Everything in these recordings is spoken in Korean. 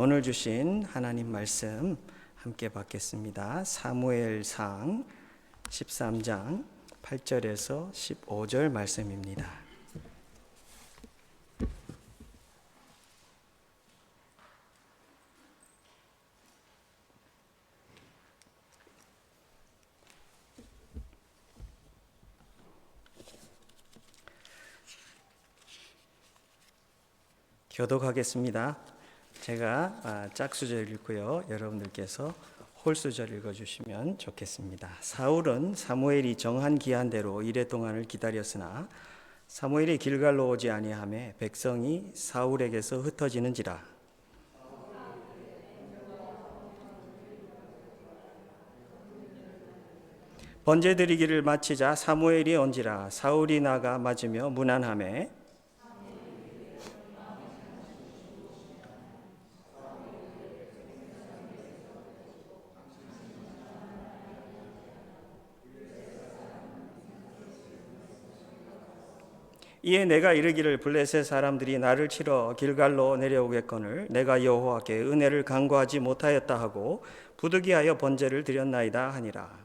오늘 주신 하나님 말씀 함께 받겠습니다. 사무엘상 13장 8절에서 15절 말씀입니다. 교독하겠습니다. 제가 짝수절 읽고요. 여러분들께서 홀수절 읽어주시면 좋겠습니다. 사울은 사무엘이 정한 기한대로 이레 동안을 기다렸으나 사무엘이 길갈로 오지 아니하매 백성이 사울에게서 흩어지는지라. 번제 드리기를 마치자 사무엘이 온지라. 사울이 나가 맞으며 문안하매 이에 내가 이르기를 블레셋 사람들이 나를 치러 길갈로 내려오겠거늘 내가 여호와께 은혜를 간구하지 못하였다 하고 부득이하여 번제를 드렸나이다 하니라.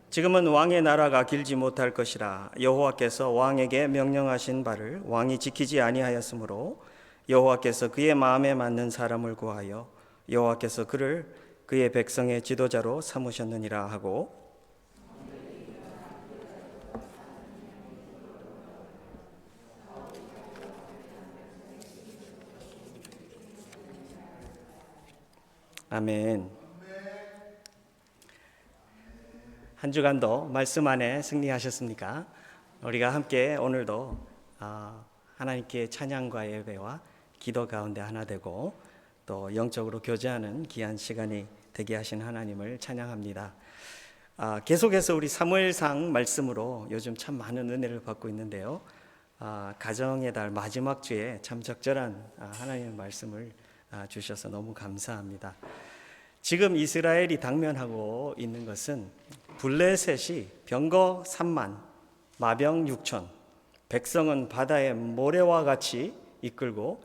지금은 왕의 나라가 길지 못할 것이라. 여호와께서 왕에게 명령하신 바를 왕이 지키지 아니하였으므로 여호와께서 그의 마음에 맞는 사람을 구하여 여호와께서 그를 그의 백성의 지도자로 삼으셨느니라 하고, 아멘. 한 주간도 말씀 안에 승리하셨습니까? 우리가 함께 오늘도 하나님께 찬양과 예배와 기도 가운데 하나 되고 또 영적으로 교제하는 귀한 시간이 되게 하신 하나님을 찬양합니다. 계속해서 우리 사무엘상 말씀으로 요즘 참 많은 은혜를 받고 있는데요. 가정의 달 마지막 주에 참 적절한 하나님의 말씀을 주셔서 너무 감사합니다. 지금 이스라엘이 당면하고 있는 것은 블레셋이 병거 3만, 마병 6천, 백성은 바다의 모래와 같이 이끌고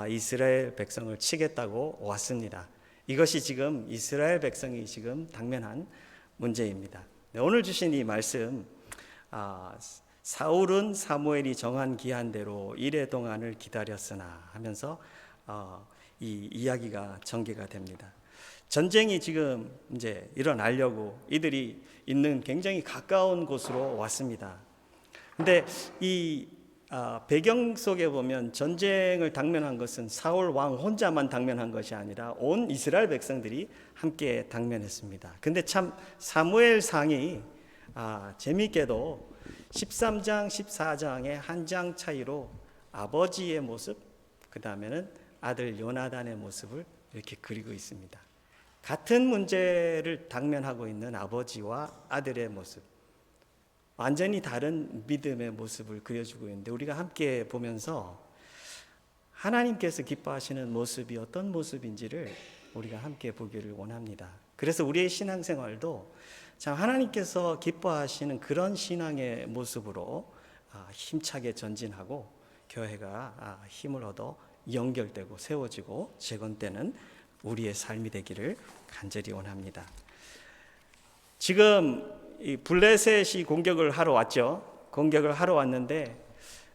이스라엘 백성을 치겠다고 왔습니다. 이것이 지금 이스라엘 백성이 지금 당면한 문제입니다. 오늘 주신 이 말씀, 사울은 사무엘이 정한 기한대로 이레 동안을 기다렸으나 하면서 이 이야기가 전개가 됩니다. 전쟁이 지금 이제 일어나려고 이들이 있는 굉장히 가까운 곳으로 왔습니다. 근데 이 배경 속에 보면 전쟁을 당면한 것은 사울 왕 혼자만 당면한 것이 아니라 온 이스라엘 백성들이 함께 당면했습니다. 근데 참 사무엘상이 재미있게도 13장, 14장의 한 장 차이로 아버지의 모습, 그 다음에는 아들 요나단의 모습을 이렇게 그리고 있습니다. 같은 문제를 당면하고 있는 아버지와 아들의 모습, 완전히 다른 믿음의 모습을 그려주고 있는데 우리가 함께 보면서 하나님께서 기뻐하시는 모습이 어떤 모습인지를 우리가 함께 보기를 원합니다. 그래서 우리의 신앙생활도 참 하나님께서 기뻐하시는 그런 신앙의 모습으로 힘차게 전진하고 교회가 힘을 얻어 연결되고 세워지고 재건되는 우리의 삶이 되기를 간절히 원합니다. 지금 이 블레셋이 공격을 하러 왔죠. 공격을 하러 왔는데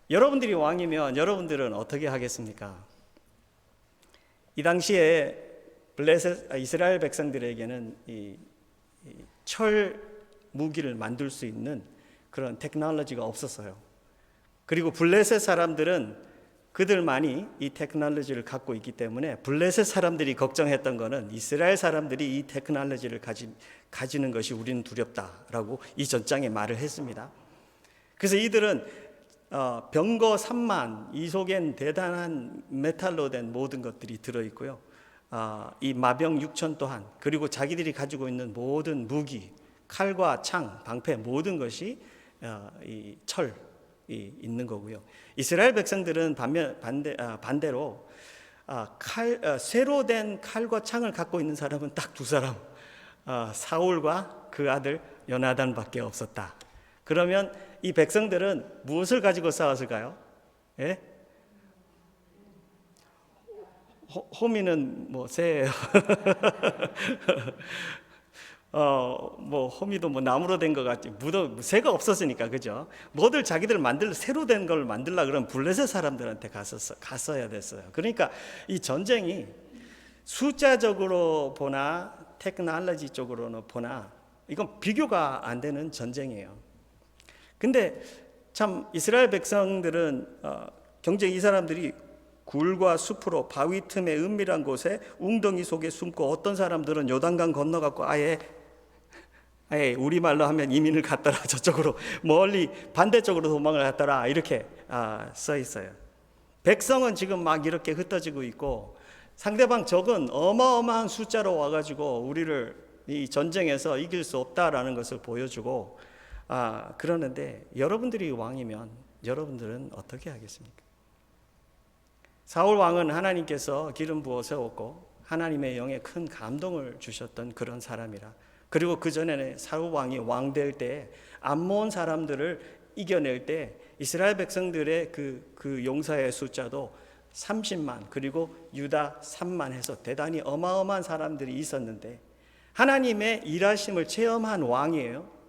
여러분들이 왕이면 여러분들은 어떻게 하겠습니까? 이 당시에 이스라엘 백성들에게는 이 철 무기를 만들 수 있는 그런 테크놀로지가 없었어요. 그리고 블레셋 사람들은 그들만이 이 테크놀로지를 갖고 있기 때문에 블레셋 사람들이 걱정했던 것은 이스라엘 사람들이 이 테크놀로지를 가지는 것이 우리는 두렵다라고 이 전장에 말을 했습니다. 그래서 이들은 병거 3만, 이 속엔 대단한 메탈로 된 모든 것들이 들어있고요. 이 마병 6천 또한, 그리고 자기들이 가지고 있는 모든 무기, 칼과 창, 방패 모든 것이 이 철이 있는 거고요. 이스라엘 백성들은 반대로 쇠로 된 칼과 창을 갖고 있는 사람은 딱 두 사람, 사울과 그 아들 요나단밖에 없었다. 그러면 이 백성들은 무엇을 가지고 싸웠을까요? 예? 호미는 뭐 새예요. 뭐 호미도 뭐 나무로 된 것 같지. 새가 없었으니까, 그죠? 뭐들 자기들 새로 된 걸 만들라 그러면 블레셋 사람들한테 갔어야 됐어요. 그러니까 이 전쟁이 숫자적으로 보나 테크놀로지 쪽으로는 보나 이건 비교가 안 되는 전쟁이에요. 근데 참 이스라엘 백성들은 경쟁 이 사람들이 굴과 숲으로 바위 틈의 은밀한 곳에 웅덩이 속에 숨고, 어떤 사람들은 요단강 건너갖고 아예 우리말로 하면 이민을 갔더라, 저쪽으로 멀리 반대쪽으로 도망을 갔더라, 이렇게 써 있어요. 백성은 지금 막 이렇게 흩어지고 있고, 상대방 적은 어마어마한 숫자로 와가지고 우리를 이 전쟁에서 이길 수 없다라는 것을 보여주고, 그러는데 여러분들이 왕이면 여러분들은 어떻게 하겠습니까? 사울 왕은 하나님께서 기름 부어 세웠고 하나님의 영에 큰 감동을 주셨던 그런 사람이라. 그리고 그 전에는 사울 왕이 왕 될 때 암몬 사람들을 이겨낼 때 이스라엘 백성들의 그 용사의 숫자도 30만, 그리고 유다 3만 해서 대단히 어마어마한 사람들이 있었는데 하나님의 일하심을 체험한 왕이에요.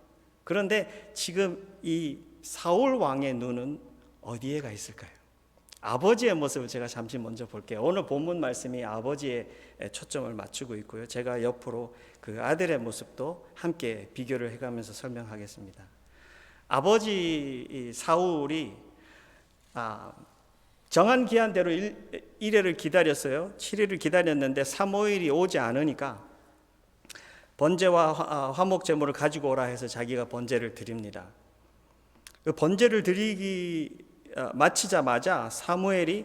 그런데 지금 이 사울 왕의 눈은 어디에 가 있을까요? 아버지의 모습을 제가 잠시 먼저 볼게요. 오늘 본문 말씀이 아버지의 초점을 맞추고 있고요. 제가 옆으로 그 아들의 모습도 함께 비교를 해가면서 설명하겠습니다. 아버지 사울이 정한 기한대로 1회를 기다렸어요. 7일을 기다렸는데 사무엘이 오지 않으니까 번제와 화목 제물을 가지고 오라 해서 자기가 번제를 드립니다. 그 번제를 드리기 마치자마자 사무엘이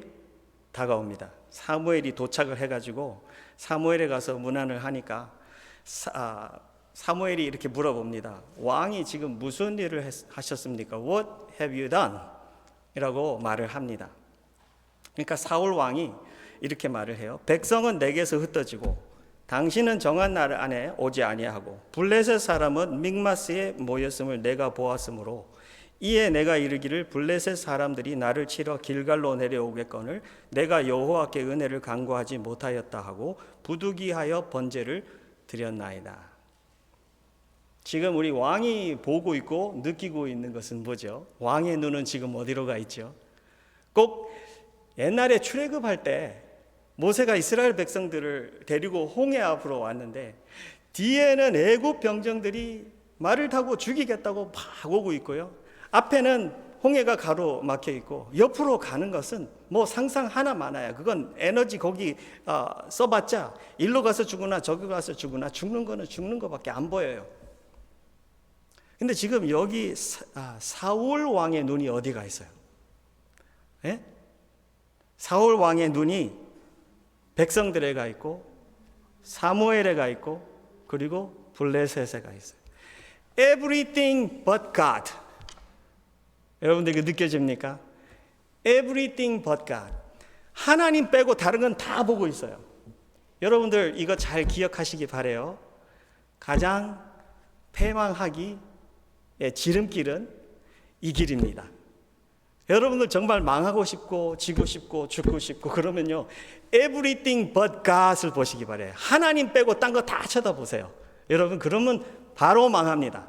다가옵니다. 사무엘이 도착을 해가지고 사무엘에 가서 문안을 하니까 사무엘이 이렇게 물어봅니다. 왕이 지금 무슨 일을 하셨습니까? What have you done? 이라고 말을 합니다. 그러니까 사울 왕이 이렇게 말을 해요. 백성은 내게서 흩어지고 당신은 정한 날 안에 오지 아니하고 블레셋 사람은 믹마스에 모였음을 내가 보았으므로 이에 내가 이르기를 블레셋 사람들이 나를 치러 길갈로 내려오겠거늘 내가 여호와께 은혜를 간구하지 못하였다 하고 부득이하여 번제를 드렸나이다. 지금 우리 왕이 보고 있고 느끼고 있는 것은 뭐죠? 왕의 눈은 지금 어디로 가 있죠? 꼭 옛날에 출애굽할 때 모세가 이스라엘 백성들을 데리고 홍해 앞으로 왔는데 뒤에는 애굽 병정들이 말을 타고 죽이겠다고 막 오고 있고요. 앞에는 홍해가 가로막혀 있고 옆으로 가는 것은 뭐 상상 하나 많아요. 그건 에너지 거기 써봤자 일로 가서 죽으나 저기 가서 죽으나 죽는 거는 죽는 것밖에 안 보여요. 근데 지금 여기 사울 왕의 눈이 어디가 있어요? 예? 사울 왕의 눈이 백성들에 가 있고 사무엘에 가 있고 그리고 블레셋에 가 있어요. Everything but God. 여러분들 이거 느껴집니까? Everything but God. 하나님 빼고 다른 건 다 보고 있어요. 여러분들 이거 잘 기억하시기 바라요. 가장 패망하기의 지름길은 이 길입니다. 여러분들 정말 망하고 싶고 지고 싶고 죽고 싶고 그러면요, Everything but God을 보시기 바라요. 하나님 빼고 딴 거 다 쳐다보세요. 여러분 그러면 바로 망합니다.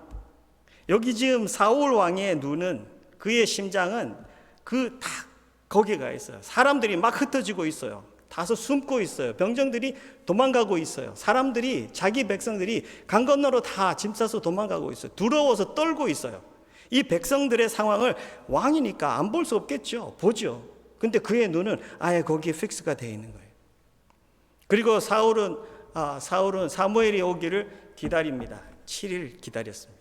여기 지금 사울 왕의 눈은, 그의 심장은 다 거기에 가 있어요. 사람들이 막 흩어지고 있어요. 다소 숨고 있어요. 병정들이 도망가고 있어요. 사람들이, 자기 백성들이 강 건너로 다 짐 싸서 도망가고 있어요. 두려워서 떨고 있어요. 이 백성들의 상황을 왕이니까 안 볼 수 없겠죠. 보죠. 근데 그의 눈은 아예 거기에 픽스가 되어 있는 거예요. 그리고 사울은 사무엘이 오기를 기다립니다. 7일 기다렸습니다.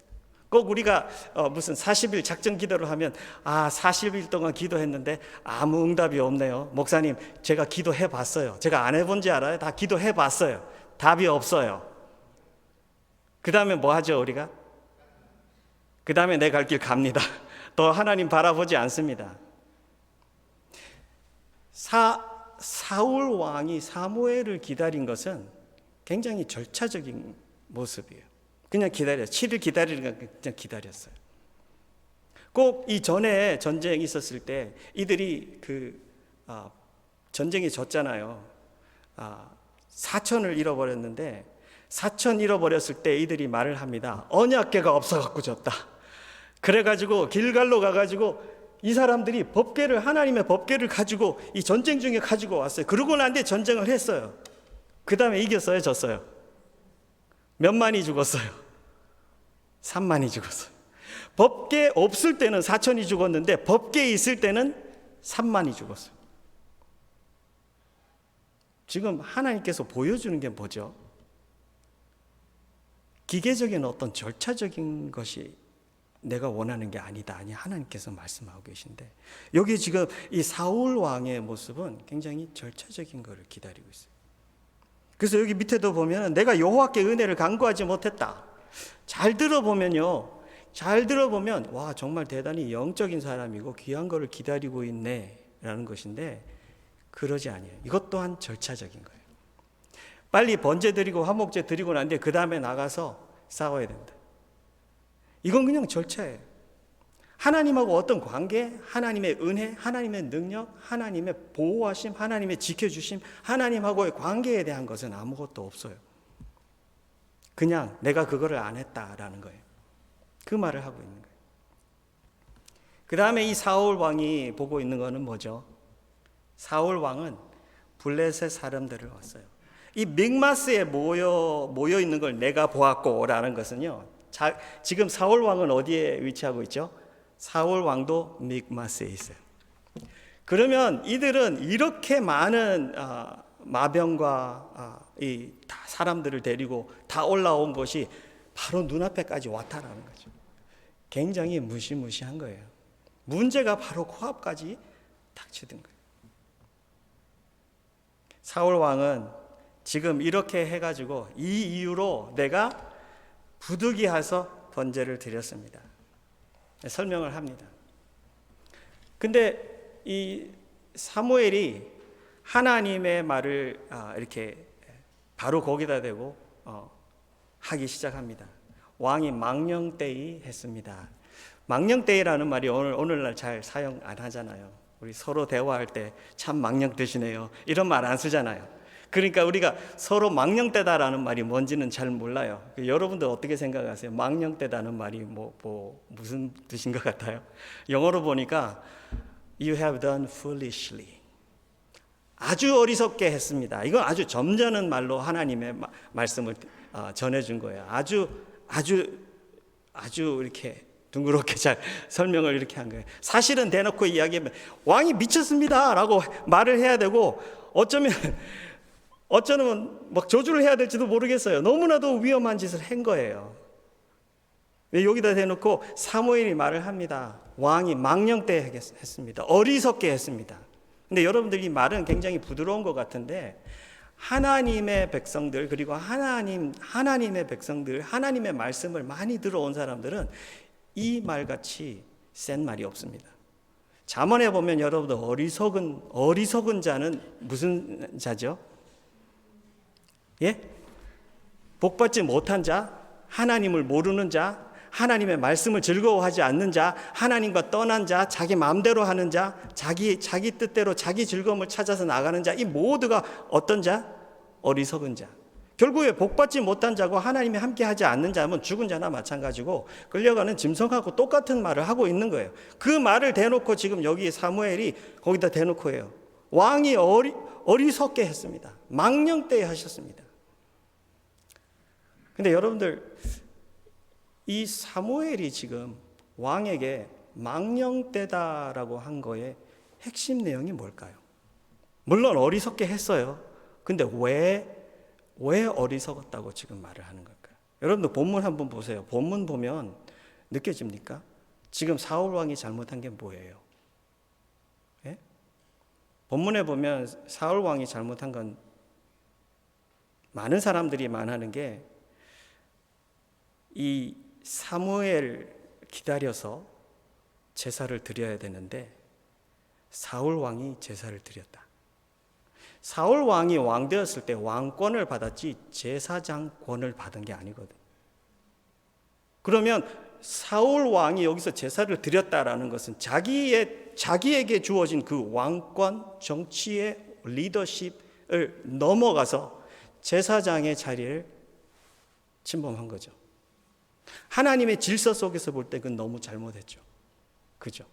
꼭 우리가 무슨 40일 작전 기도를 하면 40일 동안 기도했는데 아무 응답이 없네요. 목사님, 제가 기도해 봤어요. 제가 안 해본지 알아요? 다 기도해 봤어요. 답이 없어요. 그 다음에 뭐 하죠 우리가? 그 다음에 내 갈 길 갑니다. 더 하나님 바라보지 않습니다. 사울 왕이 사무엘을 기다린 것은 굉장히 절차적인 모습이에요. 그냥 기다려. 7일 기다리는 건 그냥 기다렸어요. 꼭 이 전에 전쟁이 있었을 때 이들이 전쟁이 졌잖아요. 사천을 잃어버렸는데 사천 잃어버렸을 때 이들이 말을 합니다. 언약궤가 없어갖고 졌다. 그래가지고 길갈로 가가지고 이 사람들이 법궤를, 하나님의 법궤를 가지고 이 전쟁 중에 가지고 왔어요. 그러고 난 뒤에 전쟁을 했어요. 그 다음에 이겼어요, 졌어요? 몇 만이 죽었어요? 3만이 죽었어요. 법궤 없을 때는 4천이 죽었는데 법궤 있을 때는 3만이 죽었어요. 지금 하나님께서 보여주는 게 뭐죠? 기계적인 어떤 절차적인 것이 내가 원하는 게 아니다. 아니, 하나님께서 말씀하고 계신데, 여기 지금 이 사울 왕의 모습은 굉장히 절차적인 것을 기다리고 있어요. 그래서 여기 밑에도 보면 내가 여호와께 은혜를 간구하지 못했다. 잘 들어보면요, 와, 정말 대단히 영적인 사람이고 귀한 거를 기다리고 있네 라는 것인데, 그러지 아니에요. 이것 또한 절차적인 거예요. 빨리 번제 드리고 화목제 드리고 난 뒤에 그 다음에 나가서 싸워야 된다. 이건 그냥 절차예요. 하나님하고 어떤 관계, 하나님의 은혜, 하나님의 능력, 하나님의 보호하심, 하나님의 지켜주심, 하나님하고의 관계에 대한 것은 아무것도 없어요. 그냥 내가 그거를 안 했다라는 거예요. 그 말을 하고 있는 거예요. 그 다음에 이 사울 왕이 보고 있는 거는 뭐죠? 사울 왕은 블레셋 사람들을 왔어요. 이 믹마스에 모여 있는 걸 내가 보았고라는 것은요, 지금 사울 왕은 어디에 위치하고 있죠? 사울 왕도 믹마스에 있어요. 그러면 이들은 이렇게 많은 마병과 이 다 사람들을 데리고 다 올라온 것이 바로 눈앞에까지 왔다라는 거죠. 굉장히 무시무시한 거예요. 문제가 바로 코앞까지 닥치던 거예요. 사울 왕은 지금 이렇게 해가지고 이 이유로 내가 부득이해서 번제를 드렸습니다. 설명을 합니다. 근데 이 사무엘이 하나님의 말을 이렇게 바로 거기다 대고 하기 시작합니다. 왕이 망령되이 했습니다. 망령되이라는 말이 오늘날 잘 사용 안 하잖아요. 우리 서로 대화할 때 참 망령되시네요, 이런 말 안 쓰잖아요. 그러니까 우리가 서로 망령되다라는 말이 뭔지는 잘 몰라요. 여러분들 어떻게 생각하세요? 망령되다는 말이 무슨 뜻인 것 같아요? 영어로 보니까 You have done foolishly. 아주 어리석게 했습니다. 이건 아주 점잖은 말로 하나님의 말씀을 전해준 거예요. 아주 어이렇게 둥그렇게 잘 설명을 이렇게 한 거예요. 사실은 대놓고 이야기하면 왕이 미쳤습니다 라고 말을 해야 되고, 어쩌면 막 저주를 해야 될지도 모르겠어요. 너무나도 위험한 짓을 한 거예요. 여기다 대놓고 사무엘이 말을 합니다. 왕이 망령되이 했습니다. 어리석게 했습니다. 근데 여러분들 이 말은 굉장히 부드러운 것 같은데, 하나님의 백성들, 그리고 하나님의 백성들, 하나님의 말씀을 많이 들어온 사람들은 이 말같이 센 말이 없습니다. 잠언에 보면 여러분들 어리석은 자는 무슨 자죠? 예? 복받지 못한 자, 하나님을 모르는 자, 하나님의 말씀을 즐거워하지 않는 자, 하나님과 떠난 자, 자기 마음대로 하는 자, 자기 뜻대로 자기 즐거움을 찾아서 나가는 자, 이 모두가 어떤 자? 어리석은 자. 결국에 복받지 못한 자고 하나님이 함께하지 않는 자면 죽은 자나 마찬가지고 끌려가는 짐승하고 똑같은 말을 하고 있는 거예요. 그 말을 대놓고 지금 여기 사무엘이 거기다 대놓고 해요. 왕이 어리석게 했습니다. 망령되이 하셨습니다. 근데 여러분들, 이 사무엘이 지금 왕에게 망령되다라고 한 거의 핵심 내용이 뭘까요? 물론 어리석게 했어요. 근데 왜 어리석었다고 지금 말을 하는 걸까요? 여러분들 본문 한번 보세요. 본문 보면 느껴집니까? 지금 사울 왕이 잘못한 게 뭐예요? 예? 본문에 보면 사울 왕이 잘못한 건, 많은 사람들이 말하는 게 이 사무엘 기다려서 제사를 드려야 되는데 사울 왕이 제사를 드렸다. 사울 왕이 왕 되었을 때 왕권을 받았지 제사장권을 받은 게 아니거든. 그러면 사울 왕이 여기서 제사를 드렸다라는 것은 자기에게 주어진 그 왕권, 정치의 리더십을 넘어가서 제사장의 자리를 침범한 거죠. 하나님의 질서 속에서 볼 때 그건 너무 잘못했죠. 그죠?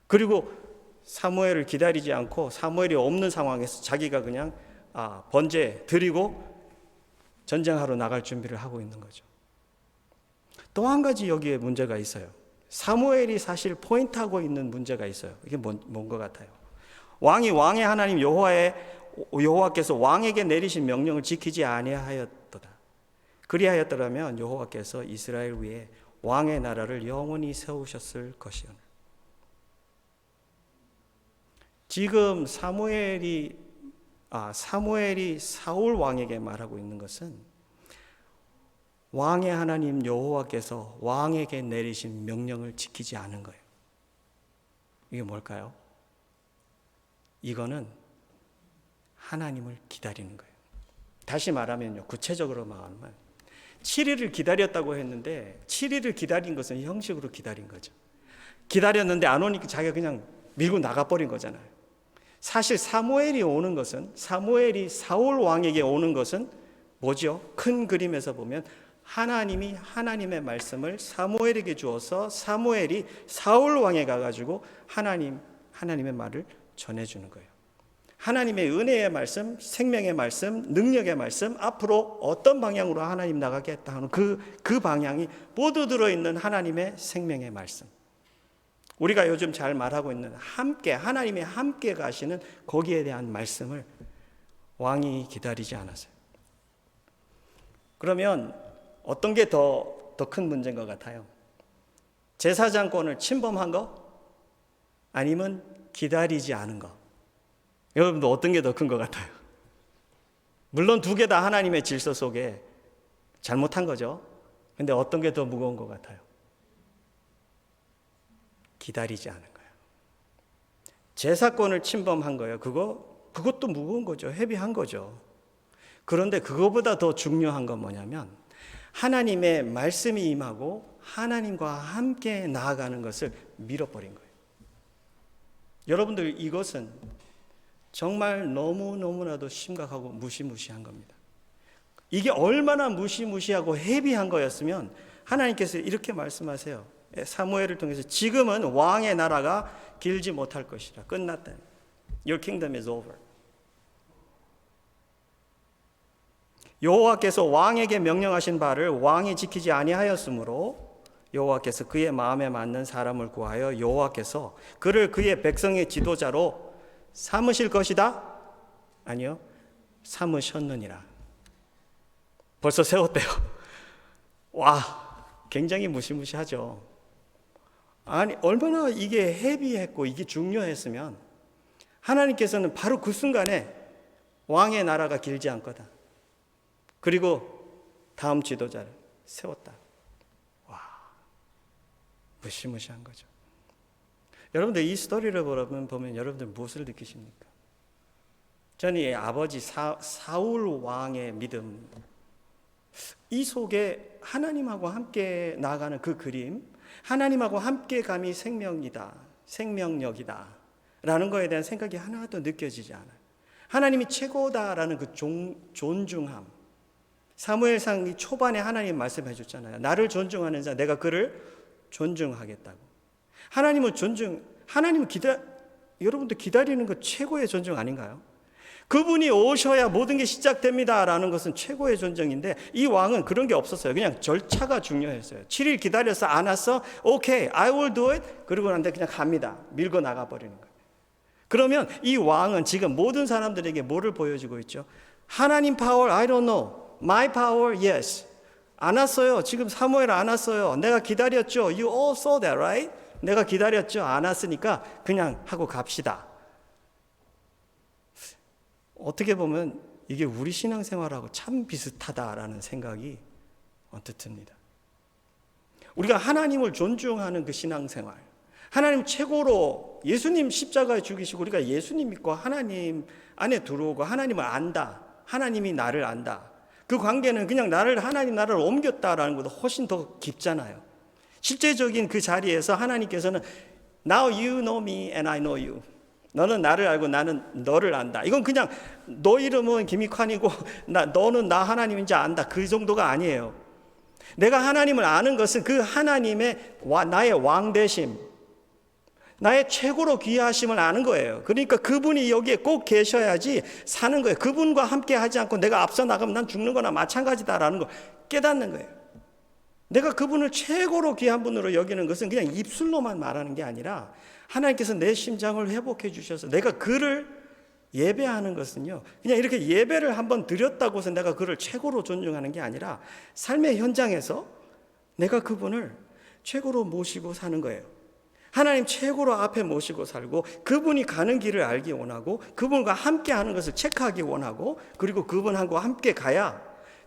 그리고 사무엘을 기다리지 않고 사무엘이 없는 상황에서 자기가 그냥 번제 드리고 전쟁하러 나갈 준비를 하고 있는 거죠. 또 한 가지 여기에 문제가 있어요. 사무엘이 사실 포인트하고 있는 문제가 있어요. 이게 뭔 것 같아요? 왕의 하나님 여호와께서 왕에게 내리신 명령을 지키지 아니하였도다. 그리하였더라면 여호와께서 이스라엘 위에 왕의 나라를 영원히 세우셨을 것이오늘. 지금 사무엘이 사울 왕에게 말하고 있는 것은 왕의 하나님 여호와께서 왕에게 내리신 명령을 지키지 않은 거예요. 이게 뭘까요? 이거는 하나님을 기다리는 거예요. 다시 말하면요, 구체적으로 말하면 7일을 기다렸다고 했는데 7일을 기다린 것은 형식으로 기다린 거죠. 기다렸는데 안 오니까 자기가 그냥 밀고 나가버린 거잖아요. 사실 사무엘이 사울 왕에게 오는 것은 뭐죠? 큰 그림에서 보면 하나님이 하나님의 말씀을 사무엘에게 주어서 사무엘이 사울 왕에 가가지고 하나님의 말을 전해주는 거예요. 하나님의 은혜의 말씀, 생명의 말씀, 능력의 말씀, 앞으로 어떤 방향으로 하나님 나가겠다 하는 그 방향이 모두 들어있는 하나님의 생명의 말씀. 우리가 요즘 잘 말하고 있는 하나님의 함께 가시는 거기에 대한 말씀을 왕이 기다리지 않았어요. 그러면 어떤 게 더 큰 문제인 것 같아요? 제사장권을 침범한 거? 아니면 기다리지 않은 거? 여러분도 어떤 게 더 큰 것 같아요? 물론 두 개 다 하나님의 질서 속에 잘못한 거죠. 근데 어떤 게 더 무거운 것 같아요? 기다리지 않은 거예요. 제사권을 침범한 거예요. 그것도 무거운 거죠. 헤비한 거죠. 그런데 그거보다 더 중요한 건 뭐냐면 하나님의 말씀이 임하고 하나님과 함께 나아가는 것을 밀어버린 거예요. 여러분들, 이것은 정말 너무나도 심각하고 무시무시한 겁니다. 이게 얼마나 무시무시하고 헤비한 거였으면 하나님께서 이렇게 말씀하세요. 사무엘을 통해서 지금은 왕의 나라가 길지 못할 것이라. 끝났다. Your kingdom is over. 여호와께서 왕에게 명령하신 바를 왕이 지키지 아니하였으므로 여호와께서 그의 마음에 맞는 사람을 구하여 여호와께서 그를 그의 백성의 지도자로 삼으실 것이다? 아니요. 삼으셨느니라. 벌써 세웠대요. 와, 굉장히 무시무시하죠. 아니, 얼마나 이게 헤비했고 이게 중요했으면 하나님께서는 바로 그 순간에 왕의 나라가 길지 않거든. 그리고 다음 지도자를 세웠다. 와, 무시무시한 거죠. 여러분들 이 스토리를 보면 여러분들 무엇을 느끼십니까? 저는 이 아버지 사울 왕의 믿음, 이 속에 하나님하고 함께 나아가는 그 그림, 하나님하고 함께 감이 생명이다, 생명력이다 라는 거에 대한 생각이 하나도 느껴지지 않아요. 하나님이 최고다라는 그 존중함. 사무엘상 초반에 하나님 말씀해 줬잖아요. 나를 존중하는 자 내가 그를 존중하겠다고. 하나님은 여러분들 기다리는 것 최고의 존중 아닌가요? 그분이 오셔야 모든 게 시작됩니다라는 것은 최고의 존중인데 이 왕은 그런 게 없었어요. 그냥 절차가 중요했어요. 7일 기다려서 안 왔어? 오케이, I will do it. 그러고 난데 그냥 갑니다. 밀고 나가버리는 거예요. 그러면 이 왕은 지금 모든 사람들에게 뭐를 보여주고 있죠? 하나님 파워, I don't know. My power, yes. 안 왔어요. 지금 사무엘 안 왔어요. 내가 기다렸죠. You all saw that, right? 내가 기다렸죠. 안 왔으니까 그냥 하고 갑시다. 어떻게 보면 이게 우리 신앙생활하고 참 비슷하다라는 생각이 언뜻 듭니다. 우리가 하나님을 존중하는 그 신앙생활, 하나님 최고로 예수님 십자가에 죽이시고 우리가 예수님 믿고 하나님 안에 들어오고 하나님을 안다. 하나님이 나를 안다. 그 관계는 그냥 하나님 나라를 옮겼다라는 것보다 훨씬 더 깊잖아요. 실제적인 그 자리에서 하나님께서는 Now you know me and I know you. 너는 나를 알고 나는 너를 안다. 이건 그냥 너 이름은 김익환이고 너는 나 하나님인지 안다. 그 정도가 아니에요. 내가 하나님을 아는 것은 그 하나님의 나의 왕되심, 나의 최고로 귀하심을 아는 거예요. 그러니까 그분이 여기에 꼭 계셔야지 사는 거예요. 그분과 함께 하지 않고 내가 앞서 나가면 난 죽는 거나 마찬가지다라는 걸 깨닫는 거예요. 내가 그분을 최고로 귀한 분으로 여기는 것은 그냥 입술로만 말하는 게 아니라 하나님께서 내 심장을 회복해 주셔서 내가 그를 예배하는 것은요, 그냥 이렇게 예배를 한번 드렸다고 해서 내가 그를 최고로 존중하는 게 아니라 삶의 현장에서 내가 그분을 최고로 모시고 사는 거예요. 하나님 최고로 앞에 모시고 살고 그분이 가는 길을 알기 원하고 그분과 함께 하는 것을 체크하기 원하고 그리고 그분하고 함께 가야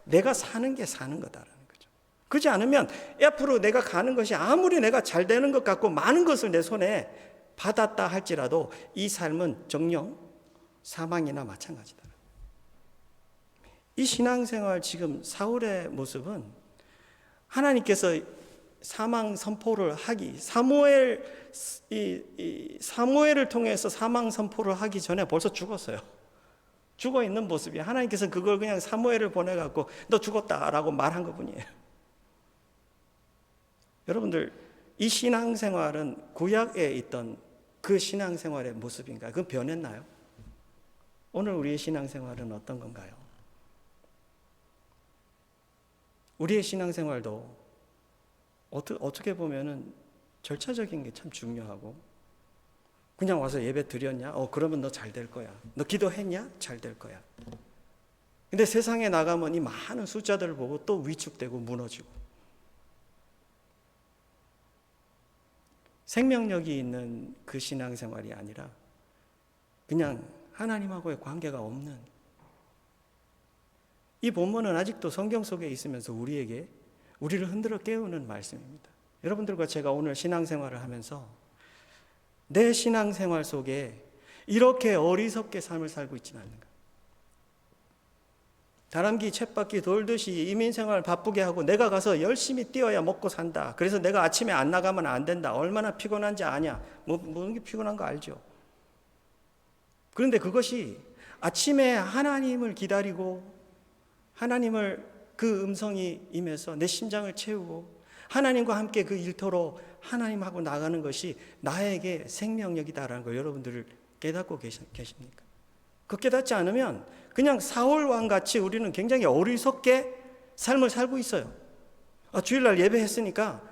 내가 사는 게 사는 거다라는 거죠. 그렇지 않으면 앞으로 내가 가는 것이 아무리 내가 잘 되는 것 같고 많은 것을 내 손에 받았다 할지라도 이 삶은 정령 사망이나 마찬가지다. 이 신앙생활 지금 사울의 모습은 하나님께서 사망 선포를 하기 사무엘을 통해서 사망 선포를 하기 전에 벌써 죽었어요. 죽어 있는 모습이 하나님께서 그걸 그냥 사무엘을 보내 갖고 너 죽었다라고 말한 것뿐이에요. 여러분들 이 신앙생활은 구약에 있던 그 신앙생활의 모습인가요? 그건 변했나요? 오늘 우리의 신앙생활은 어떤 건가요? 우리의 신앙생활도 어떻게 보면은 절차적인 게 참 중요하고 그냥 와서 예배 드렸냐? 그러면 너 잘 될 거야. 너 기도했냐? 잘 될 거야. 근데 세상에 나가면 이 많은 숫자들을 보고 또 위축되고 무너지고 생명력이 있는 그 신앙생활이 아니라 그냥 하나님하고의 관계가 없는 이 본문은 아직도 성경 속에 있으면서 우리를 흔들어 깨우는 말씀입니다. 여러분들과 제가 오늘 신앙생활을 하면서 내 신앙생활 속에 이렇게 어리석게 삶을 살고 있지는 않는가? 다람쥐 쳇바퀴 돌듯이 이민생활 바쁘게 하고 내가 가서 열심히 뛰어야 먹고 산다. 그래서 내가 아침에 안 나가면 안 된다. 얼마나 피곤한지 아냐? 뭐는 게 피곤한 거 알죠? 그런데 그것이 아침에 하나님을 기다리고 하나님을 그 음성이 임해서 내 심장을 채우고 하나님과 함께 그 일터로 하나님하고 나가는 것이 나에게 생명력이다라는 걸 여러분들 깨닫고 계십니까? 그 깨닫지 않으면 그냥 사울 왕같이 우리는 굉장히 어리석게 삶을 살고 있어요. 주일날 예배했으니까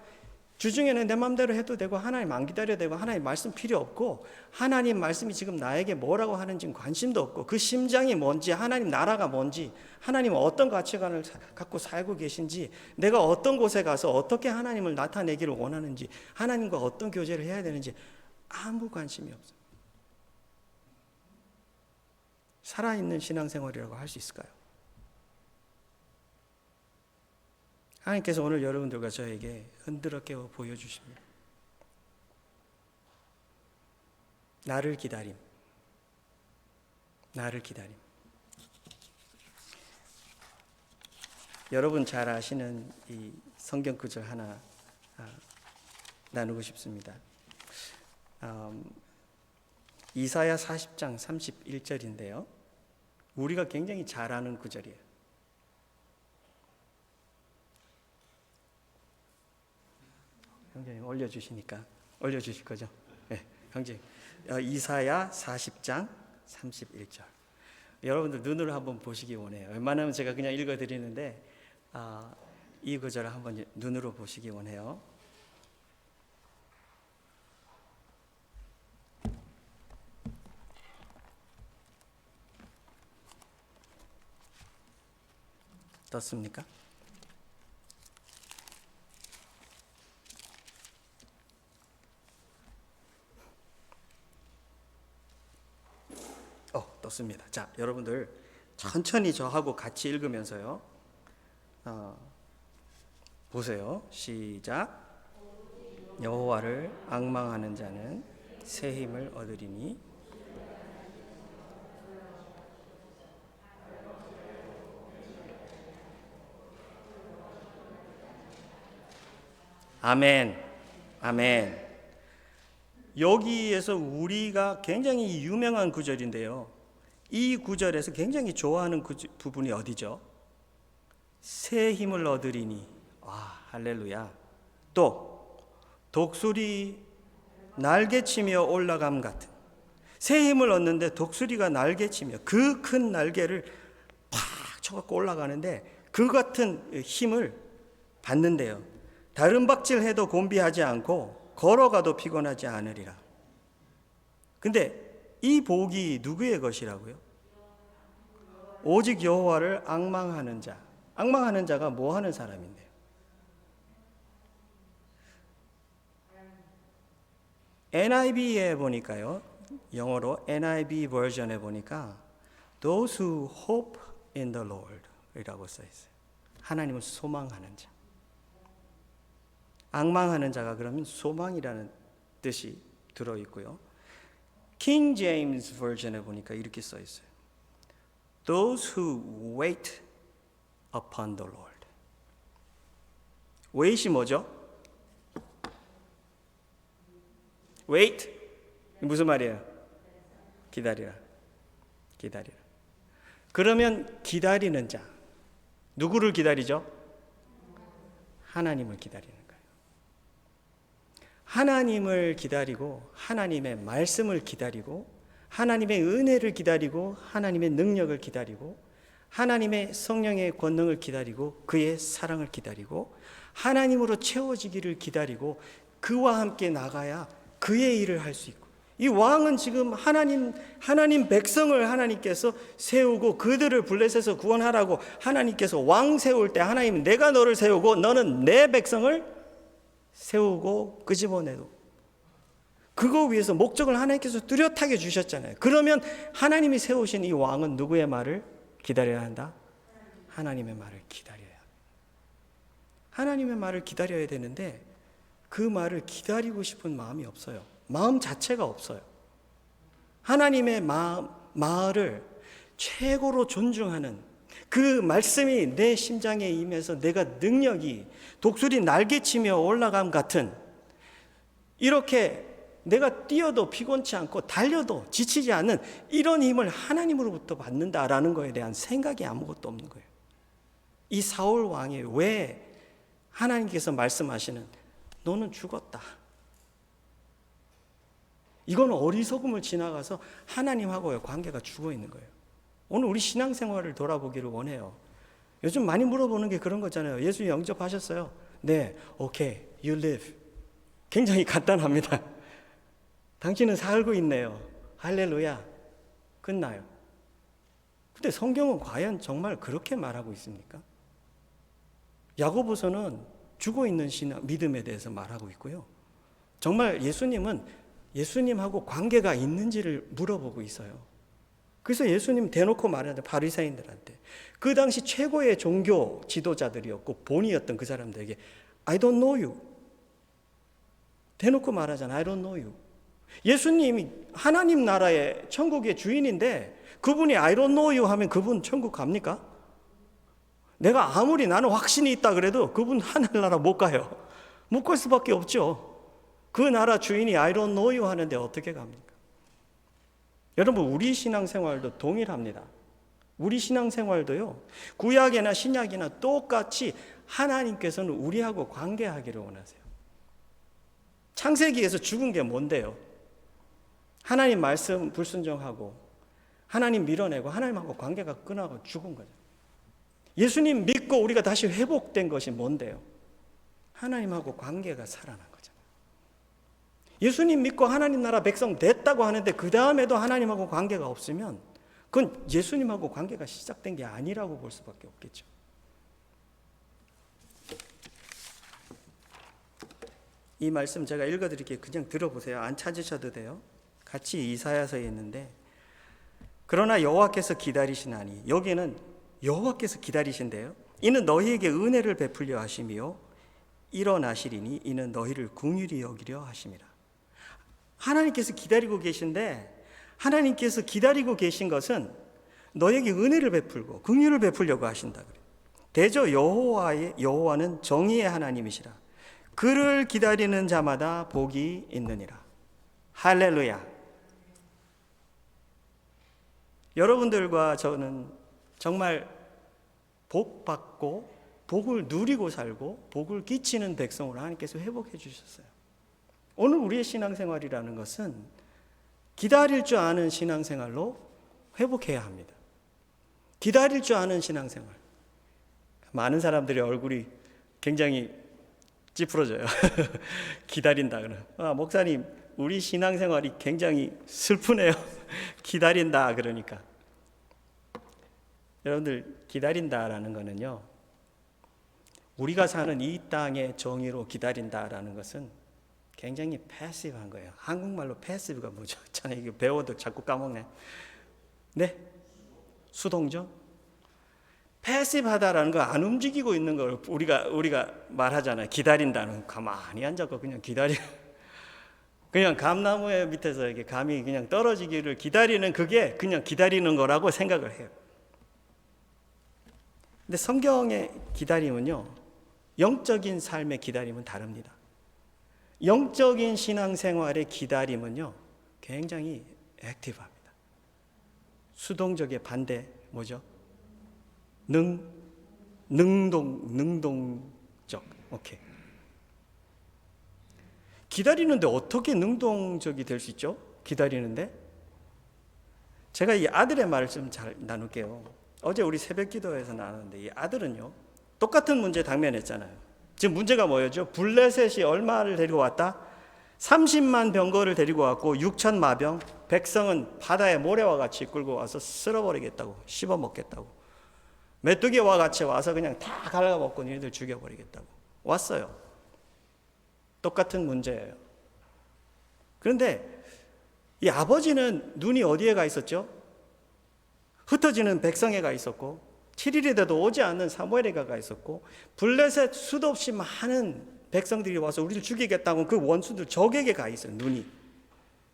주중에는 내 마음대로 해도 되고 하나님 안 기다려도 되고 하나님 말씀 필요 없고 하나님 말씀이 지금 나에게 뭐라고 하는지 관심도 없고 그 심장이 뭔지 하나님 나라가 뭔지 하나님 어떤 가치관을 갖고 살고 계신지 내가 어떤 곳에 가서 어떻게 하나님을 나타내기를 원하는지 하나님과 어떤 교제를 해야 되는지 아무 관심이 없어요. 살아있는 신앙생활이라고 할 수 있을까요? 하나님께서 오늘 여러분들과 저에게 흔들어 깨워 보여주십니다. 나를 기다림. 나를 기다림. 여러분 잘 아시는 이 성경 구절 하나 나누고 싶습니다. 이사야 40장 31절인데요. 우리가 굉장히 잘 아는 구절이에요. 형제님 올려주실 거죠? 네, 형제님. 이사야 40장 31절. 여러분들 눈으로 한번 보시기 원해요. 웬만하면 제가 그냥 읽어드리는데 이 구절을 한번 눈으로 보시기 원해요. 떴습니까? 떴습니다. 자, 여러분들 천천히 저하고 같이 읽으면서요. 보세요. 시작. 여호와를 앙망하는 자는 새 힘을 얻으리니 아멘. 아멘. 여기에서 우리가 굉장히 유명한 구절인데요. 이 구절에서 굉장히 좋아하는 부분이 어디죠? 새 힘을 얻으리니. 할렐루야. 또 독수리 날개치며 올라감 같은, 새 힘을 얻는데 독수리가 날개치며 그 큰 날개를 팍 쳐갖고 올라가는데 그 같은 힘을 받는데요. 다른 박질해도 곤비하지 않고 걸어가도 피곤하지 않으리라. 근데 이 복이 누구의 것이라고요? 오직 여호와를 앙망하는 자. 앙망하는 자가 뭐 하는 사람인데요? NIV에 보니까요, 영어로 NIV 버전에 보니까 Those who hope in the Lord 이라고 써있어요. 하나님을 소망하는 자. 앙망하는 자가 그러면 소망이라는 뜻이 들어있고요. 킹 제임스 버전에 보니까 이렇게 써있어요. Those who wait upon the Lord. wait이 뭐죠? wait 무슨 말이에요? 기다리라. 기다리라. 그러면 기다리는 자, 누구를 기다리죠? 하나님을 기다리는 거예요. 하나님을 기다리고 하나님의 말씀을 기다리고 하나님의 은혜를 기다리고 하나님의 능력을 기다리고 하나님의 성령의 권능을 기다리고 그의 사랑을 기다리고 하나님으로 채워지기를 기다리고 그와 함께 나가야 그의 일을 할 수 있고, 이 왕은 지금 하나님 백성을 하나님께서 세우고 그들을 블레셋에서 구원하라고 하나님께서 왕 세울 때 하나님은 내가 너를 세우고 너는 내 백성을 세우고 끄집어내고 그거 위해서 목적을 하나님께서 뚜렷하게 주셨잖아요. 그러면 하나님이 세우신 이 왕은 누구의 말을 기다려야 한다? 하나님의 말을 기다려야 합니다. 하나님의 말을 기다려야 되는데 그 말을 기다리고 싶은 마음이 없어요. 마음 자체가 없어요. 하나님의 말을 최고로 존중하는 그 말씀이 내 심장에 임해서 내가 능력이 독수리 날개치며 올라감 같은, 이렇게 내가 뛰어도 피곤치 않고 달려도 지치지 않는 이런 힘을 하나님으로부터 받는다라는 거에 대한 생각이 아무것도 없는 거예요. 이 사울 왕이 왜 하나님께서 말씀하시는 너는 죽었다, 이건 어리석음을 지나가서 하나님하고의 관계가 죽어 있는 거예요. 오늘 우리 신앙생활을 돌아보기를 원해요. 요즘 많이 물어보는 게 그런 거잖아요. 예수 영접하셨어요? 네, 오케이, you live. 굉장히 간단합니다. 당신은 살고 있네요. 할렐루야. 끝나요. 근데 성경은 과연 정말 그렇게 말하고 있습니까? 야고보서는 죽어 있는 믿음에 대해서 말하고 있고요. 정말 예수님하고 관계가 있는지를 물어보고 있어요. 그래서 예수님 대놓고 말하는데 바리새인들한테, 그 당시 최고의 종교 지도자들이었고 본이었던 그 사람들에게 I don't know you. 대놓고 말하잖아요. I don't know you. 예수님이 하나님 나라의 천국의 주인인데 그분이 I don't know you 하면 그분 천국 갑니까? 내가 아무리 나는 확신이 있다 그래도 그분 하늘나라 못 가요. 못 갈 수밖에 없죠. 그 나라 주인이 I don't know you 하는데 어떻게 갑니까? 여러분, 우리 신앙생활도 동일합니다. 우리 신앙생활도요, 구약이나 신약이나 똑같이 하나님께서는 우리하고 관계하기를 원하세요. 창세기에서 죽은 게 뭔데요? 하나님 말씀 불순종하고 하나님 밀어내고 하나님하고 관계가 끊어가고 죽은 거죠. 예수님 믿고 우리가 다시 회복된 것이 뭔데요? 하나님하고 관계가 살아난 거잖아요. 예수님 믿고 하나님 나라 백성 됐다고 하는데 그 다음에도 하나님하고 관계가 없으면 그건 예수님하고 관계가 시작된 게 아니라고 볼 수밖에 없겠죠. 이 말씀 제가 읽어드릴게요. 그냥 들어보세요. 안 찾으셔도 돼요. 같이 이사야서에 있는데, 그러나 여호와께서 기다리시나니, 여기는 여호와께서 기다리신대요. 이는 너희에게 은혜를 베풀려 하심이요 일어나시리니 이는 너희를 긍휼히 여기려 하심이라. 하나님께서 기다리고 계신데, 하나님께서 기다리고 계신 것은 너에게 은혜를 베풀고 긍휼을 베풀려고 하신다 그래요. 대저 여호와는 정의의 하나님이시라. 그를 기다리는 자마다 복이 있느니라. 할렐루야. 여러분들과 저는 정말 복 받고 복을 누리고 살고 복을 끼치는 백성으로 하나님께서 회복해 주셨어요. 오늘 우리의 신앙생활이라는 것은 기다릴 줄 아는 신앙생활로 회복해야 합니다. 기다릴 줄 아는 신앙생활. 많은 사람들의 얼굴이 굉장히 찌푸러져요. 기다린다 그러면 목사님 우리 신앙생활이 굉장히 슬프네요. 기다린다 그러니까. 여러분들 기다린다라는 거는요, 우리가 사는 이 땅의 정의로 기다린다라는 것은 굉장히 패시브한 거예요. 한국말로 패시브가 뭐죠? 저는 이거 배워도 자꾸 까먹네. 네? 수동적? 패시브하다라는 거 안 움직이고 있는 걸 우리가 말하잖아요. 기다린다는 가만히 앉아서 그냥 그냥 감나무에 밑에서 이렇게 감이 그냥 떨어지기를 기다리는 그게 그냥 기다리는 거라고 생각을 해요. 근데 성경의 기다림은요, 영적인 삶의 기다림은 다릅니다. 영적인 신앙생활의 기다림은요, 굉장히 액티브합니다. 수동적의 반대 뭐죠? 능동적. 오케이. 기다리는데 어떻게 능동적이 될 수 있죠? 기다리는데 제가 이 아들의 말을 좀 잘 나눌게요. 어제 우리 새벽 기도에서 나눴는데 이 아들은요, 똑같은 문제 당면했잖아요. 지금 문제가 뭐였죠? 블레셋이 얼마를 데리고 왔다? 30만 병거를 데리고 왔고 6천 마병, 백성은 바다의 모래와 같이 끌고 와서 쓸어버리겠다고, 씹어먹겠다고, 메뚜기와 같이 와서 그냥 다 갈라먹고 너희들 죽여버리겠다고 왔어요. 똑같은 문제예요. 그런데 이 아버지는 눈이 어디에 가 있었죠? 흩어지는 백성에 가 있었고 7일이 돼도 오지 않는 사무엘에 가 있었고 블레셋 수도 없이 많은 백성들이 와서 우리를 죽이겠다고 그 원수들 적에게 가 있어요. 눈이.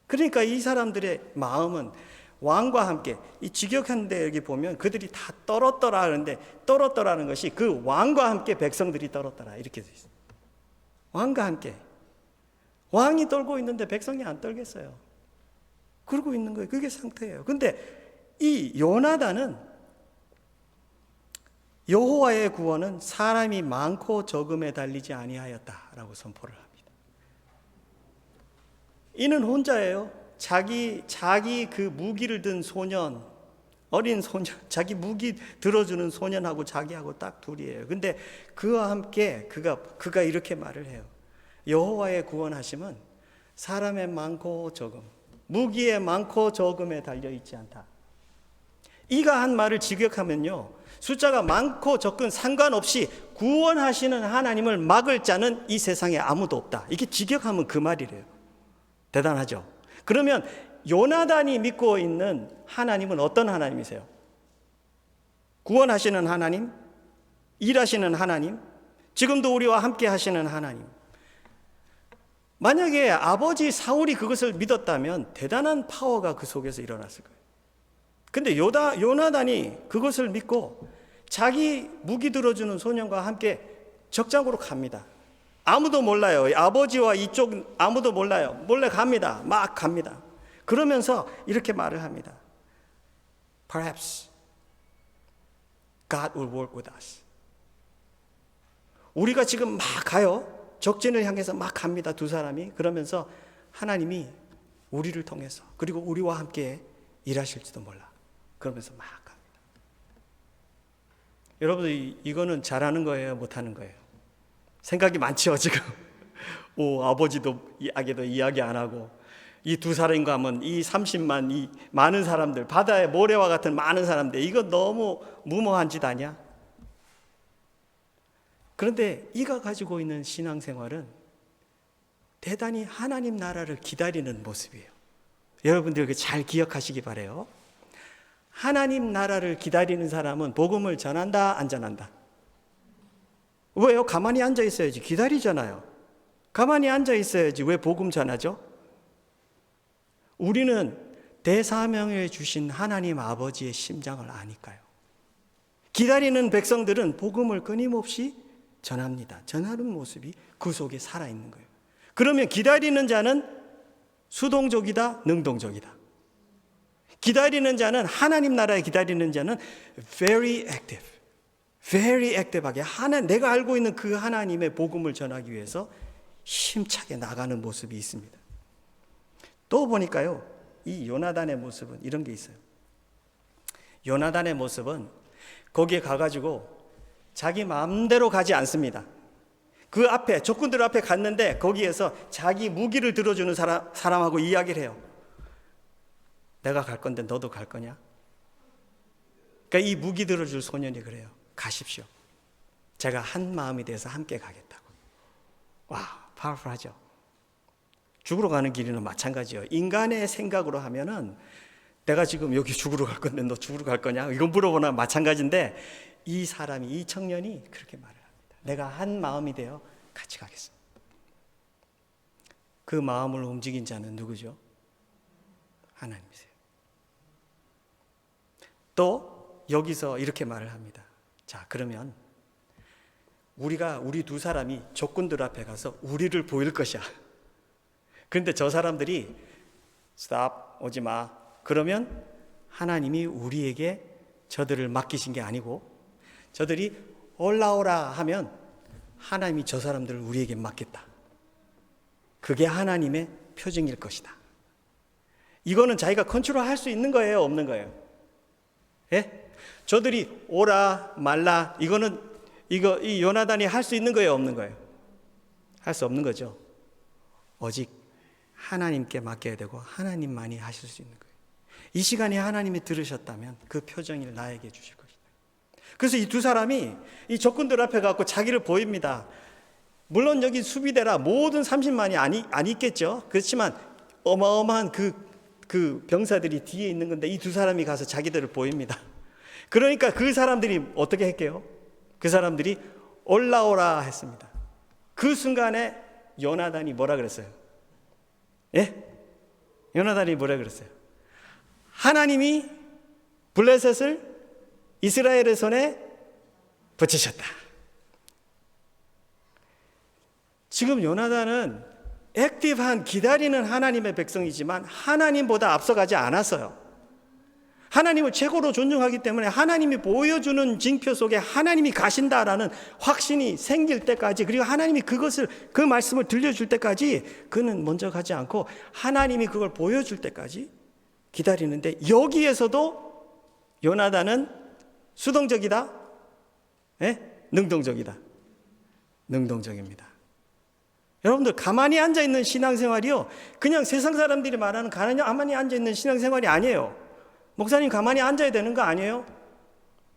그러니까 이 사람들의 마음은 왕과 함께, 이 직역한데 여기 보면 그들이 다 떨었더라 하는데 떨었더라는 것이 그 왕과 함께 백성들이 떨었더라 이렇게 돼 있어요. 왕과 함께. 왕이 떨고 있는데 백성이 안 떨겠어요. 그러고 있는 거예요. 그게 상태예요. 근데 이 요나단은 여호와의 구원은 사람이 많고 적음에 달리지 아니하였다라고 선포를 합니다. 이는 혼자예요. 자기 그 무기를 든 소년, 어린 소년, 자기 무기 들어주는 소년하고 자기하고 딱 둘이에요. 근데 그와 함께 그가 이렇게 말을 해요. 여호와의 구원하심은 사람의 많고 적음, 무기에 많고 적음에 달려 있지 않다. 이가 한 말을 직역하면요, 숫자가 많고 적은 상관없이 구원하시는 하나님을 막을 자는 이 세상에 아무도 없다. 이게 직역하면 그 말이래요. 대단하죠? 그러면 요나단이 믿고 있는 하나님은 어떤 하나님이세요? 구원하시는 하나님? 일하시는 하나님? 지금도 우리와 함께 하시는 하나님. 만약에 아버지 사울이 그것을 믿었다면 대단한 파워가 그 속에서 일어났을 거예요. 근데 요나단이 그것을 믿고 자기 무기 들어주는 소년과 함께 적장으로 갑니다. 아무도 몰라요. 아버지와 이쪽 아무도 몰라요. 몰래 갑니다. 막 갑니다. 그러면서 이렇게 말을 합니다. Perhaps God will work with us. 우리가 지금 막 가요. 적진을 향해서 막 갑니다. 두 사람이. 그러면서 하나님이 우리를 통해서 그리고 우리와 함께 일하실지도 몰라. 그러면서 막 갑니다. 여러분들 이거는 잘하는 거예요? 못하는 거예요? 생각이 많죠 지금. 아버지도 아기도 이야기 안 하고 이 두 사람과 하면 이 30만 이 많은 사람들, 바다의 모래와 같은 많은 사람들, 이거 너무 무모한 짓 아니야? 그런데 이가 가지고 있는 신앙생활은 대단히 하나님 나라를 기다리는 모습이에요. 여러분들 잘 기억하시기 바라요. 하나님 나라를 기다리는 사람은 복음을 전한다, 안 전한다? 왜요? 가만히 앉아 있어야지. 기다리잖아요. 가만히 앉아 있어야지. 왜 복음 전하죠? 우리는 대사명을 주신 하나님 아버지의 심장을 아니까요. 기다리는 백성들은 복음을 끊임없이 전합니다. 전하는 모습이 그 속에 살아있는 거예요. 그러면 기다리는 자는 수동적이다, 능동적이다. 기다리는 자는, 하나님 나라에 기다리는 자는 very active, very active하게 내가 알고 있는 그 하나님의 복음을 전하기 위해서 힘차게 나가는 모습이 있습니다. 또 보니까요, 이 요나단의 모습은 이런 게 있어요. 요나단의 모습은 거기에 가가지고 자기 마음대로 가지 않습니다. 그 앞에, 적군들 앞에 갔는데 거기에서 자기 무기를 들어주는 사람하고 이야기를 해요. 내가 갈 건데 너도 갈 거냐? 그러니까 이 무기 들어줄 소년이 그래요. 가십시오. 제가 한 마음이 돼서 함께 가겠다고. 와, 파워풀하죠. 죽으러 가는 길이는 마찬가지예요. 인간의 생각으로 하면은 내가 지금 여기 죽으러 갈 건데 너 죽으러 갈 거냐? 이건 물어보나 마찬가지인데, 이 사람이, 이 청년이 그렇게 말을 합니다. 내가 한 마음이 되어 같이 가겠습니다. 그 마음을 움직인 자는 누구죠? 하나님이세요. 또 여기서 이렇게 말을 합니다. 자, 그러면 우리 두 사람이 적군들 앞에 가서 우리를 보일 것이야. 그런데 저 사람들이 stop, 오지 마. 그러면 하나님이 우리에게 저들을 맡기신 게 아니고, 저들이 올라오라 하면 하나님이 저 사람들을 우리에게 맡겠다. 그게 하나님의 표징일 것이다. 이거는 자기가 컨트롤할 수 있는 거예요, 없는 거예요? 예? 저들이 오라 말라, 이 요나단이 할 수 있는 거예요, 없는 거예요? 할 수 없는 거죠. 오직 하나님께 맡겨야 되고 하나님만이 하실 수 있는 거예요. 이 시간에 하나님이 들으셨다면 그 표정을 나에게 주실 것이다. 그래서 이 두 사람이 이 적군들 앞에 가고 자기를 보입니다. 물론 여기 수비대라 모든 30만이 안 있겠죠. 그렇지만 어마어마한 그 병사들이 뒤에 있는 건데 이 두 사람이 가서 자기들을 보입니다. 그러니까 그 사람들이 어떻게 할게요? 그 사람들이 올라오라 했습니다. 그 순간에 요나단이 뭐라 그랬어요? 예? 요나단이 뭐라 그랬어요? 하나님이 블레셋을 이스라엘의 손에 붙이셨다. 지금 요나단은 액티브한 기다리는 하나님의 백성이지만 하나님보다 앞서가지 않았어요. 하나님을 최고로 존중하기 때문에 하나님이 보여주는 징표 속에 하나님이 가신다라는 확신이 생길 때까지, 그리고 하나님이 그 말씀을 들려줄 때까지 그는 먼저 가지 않고 하나님이 그걸 보여줄 때까지 기다리는데, 여기에서도 요나단은 수동적이다? 예? 능동적이다? 능동적입니다. 여러분들, 가만히 앉아있는 신앙생활이요, 그냥 세상 사람들이 말하는 가만히 앉아있는 신앙생활이 아니에요. 목사님 가만히 앉아야 되는 거 아니에요?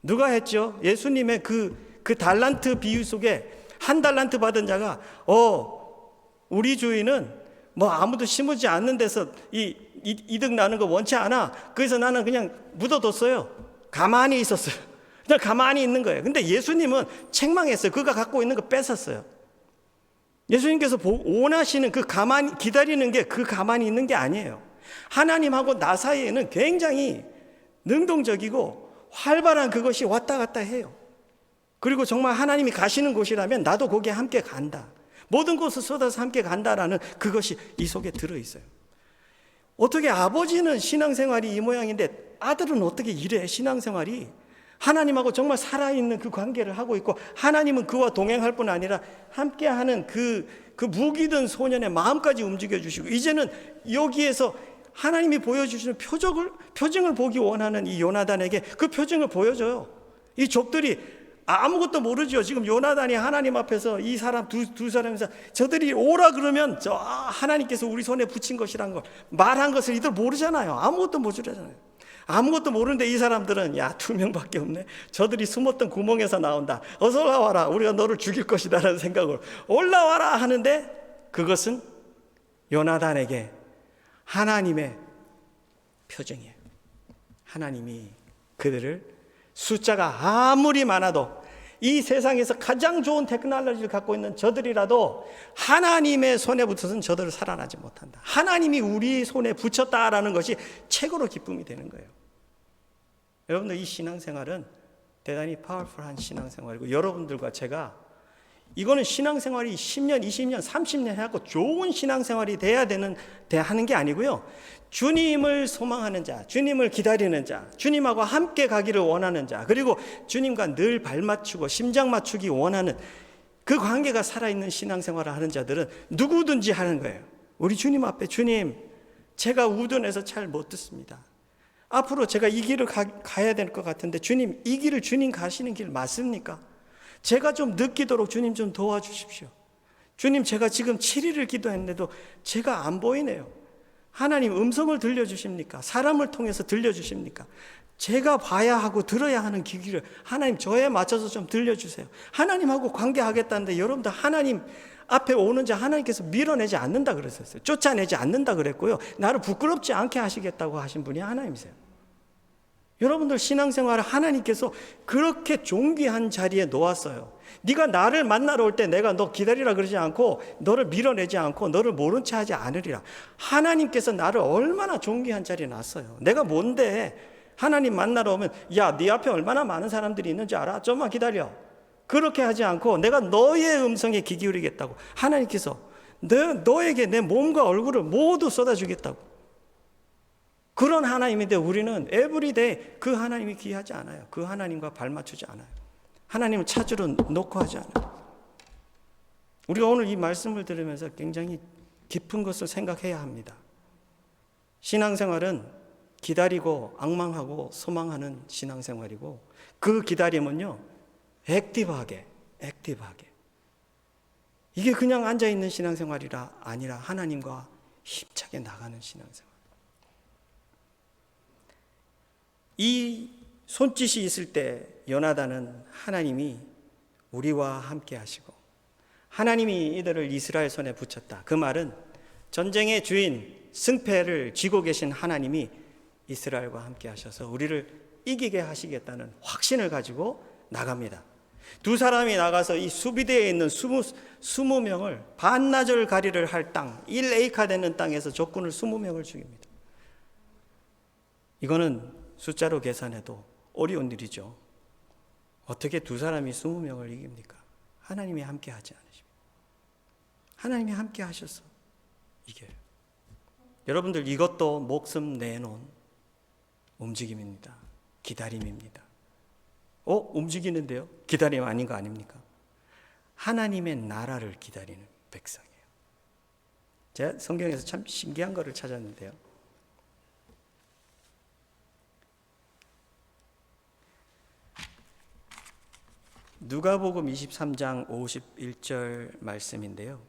누가 했죠? 예수님의 그 달란트 비유 속에 한 달란트 받은 자가 우리 주인은 뭐 아무도 심으지 않는 데서 이득 나는 거 원치 않아. 그래서 나는 그냥 묻어뒀어요. 가만히 있었어요. 그냥 가만히 있는 거예요. 근데 예수님은 책망했어요. 그가 갖고 있는 거 뺏었어요. 예수님께서 원하시는 그 가만히 기다리는 게 그 가만히 있는 게 아니에요. 하나님하고 나 사이에는 굉장히 능동적이고 활발한 그것이 왔다 갔다 해요. 그리고 정말 하나님이 가시는 곳이라면 나도 거기에 함께 간다. 모든 곳을 쏟아서 함께 간다라는 그것이 이 속에 들어있어요. 어떻게 아버지는 신앙생활이 이 모양인데 아들은 어떻게 이래? 신앙생활이 하나님하고 정말 살아있는 그 관계를 하고 있고, 하나님은 그와 동행할 뿐 아니라 함께하는 그 무기든 소년의 마음까지 움직여주시고, 이제는 여기에서 하나님이 보여주시는 표징을 보기 원하는 이 요나단에게 그 표징을 보여줘요. 이 족들이 아무것도 모르죠. 지금 요나단이 하나님 앞에서 이 사람 두 사람에서 저들이 오라 그러면 하나님께서 우리 손에 붙인 것이란 걸 말한 것을 이들 모르잖아요. 아무것도 모르잖아요. 아무것도 모르는데 이 사람들은 2명밖에 없네. 저들이 숨었던 구멍에서 나온다. 어서 올라와라. 우리가 너를 죽일 것이다 라는 생각으로 올라와라 하는데, 그것은 요나단에게 하나님의 표정이에요. 하나님이 그들을, 숫자가 아무리 많아도 이 세상에서 가장 좋은 테크놀로지를 갖고 있는 저들이라도 하나님의 손에 붙어서는 저들을 살아나지 못한다. 하나님이 우리 손에 붙였다라는 것이 최고로 기쁨이 되는 거예요. 여러분들, 이 신앙생활은 대단히 파워풀한 신앙생활이고, 여러분들과 제가 이거는 신앙생활이 10년, 20년, 30년 해갖고 좋은 신앙생활이 하는 게 아니고요. 주님을 소망하는 자, 주님을 기다리는 자, 주님하고 함께 가기를 원하는 자, 그리고 주님과 늘 발맞추고 심장 맞추기 원하는 그 관계가 살아있는 신앙생활을 하는 자들은 누구든지 하는 거예요. 우리 주님 앞에, 주님, 제가 우둔해서 잘 못 듣습니다. 앞으로 제가 이 길을 가야 될 것 같은데 주님, 이 길을 주님 가시는 길 맞습니까? 제가 좀 느끼도록 주님 좀 도와주십시오. 주님, 제가 지금 7일을 기도했는데도 제가 안 보이네요. 하나님 음성을 들려주십니까? 사람을 통해서 들려주십니까? 제가 봐야 하고 들어야 하는 기기를 하나님 저에 맞춰서 좀 들려주세요. 하나님하고 관계하겠다는데 여러분들 하나님 앞에 오는 자 하나님께서 밀어내지 않는다 그랬었어요. 쫓아내지 않는다 그랬고요. 나를 부끄럽지 않게 하시겠다고 하신 분이 하나님이세요. 여러분들 신앙생활을 하나님께서 그렇게 존귀한 자리에 놓았어요. 네가 나를 만나러 올 때 내가 너 기다리라 그러지 않고 너를 밀어내지 않고 너를 모른 체 하지 않으리라. 하나님께서 나를 얼마나 존귀한 자리에 놨어요. 내가 뭔데 하나님 만나러 오면 야, 네 앞에 얼마나 많은 사람들이 있는지 알아? 좀만 기다려. 그렇게 하지 않고 내가 너의 음성에 귀 기울이겠다고 하나님께서 너에게 내 몸과 얼굴을 모두 쏟아주겠다고. 그런 하나님인데 우리는 에브리데이 그 하나님이 귀하지 않아요. 그 하나님과 발맞추지 않아요. 하나님을 찾으러 놓고 하지 않아요. 우리가 오늘 이 말씀을 들으면서 굉장히 깊은 것을 생각해야 합니다. 신앙생활은 기다리고 앙망하고 소망하는 신앙생활이고 그 기다림은요 액티브하게 이게 그냥 앉아있는 신앙생활이라 아니라 하나님과 힘차게 나가는 신앙생활. 이 손짓이 있을 때 요나단은 하나님이 우리와 함께 하시고 하나님이 이들을 이스라엘 손에 붙였다. 그 말은 전쟁의 주인 승패를 쥐고 계신 하나님이 이스라엘과 함께 하셔서 우리를 이기게 하시겠다는 확신을 가지고 나갑니다. 두 사람이 나가서 이 수비대에 있는 20명을 반나절 가리를 할 땅 1에이카 되는 땅에서 적군을 20명을 죽입니다. 이거는 숫자로 계산해도 어려운 일이죠. 어떻게 두 사람이 20명을 이깁니까? 하나님이 함께 하지 않으십니까? 하나님이 함께 하셔서 이겨요. 여러분들 이것도 목숨 내놓은 움직임입니다. 기다림입니다. 움직이는데요? 기다림 아닌 거 아닙니까? 하나님의 나라를 기다리는 백성이에요. 제가 성경에서 참 신기한 거를 찾았는데요. 누가복음 23장 51절 말씀인데요.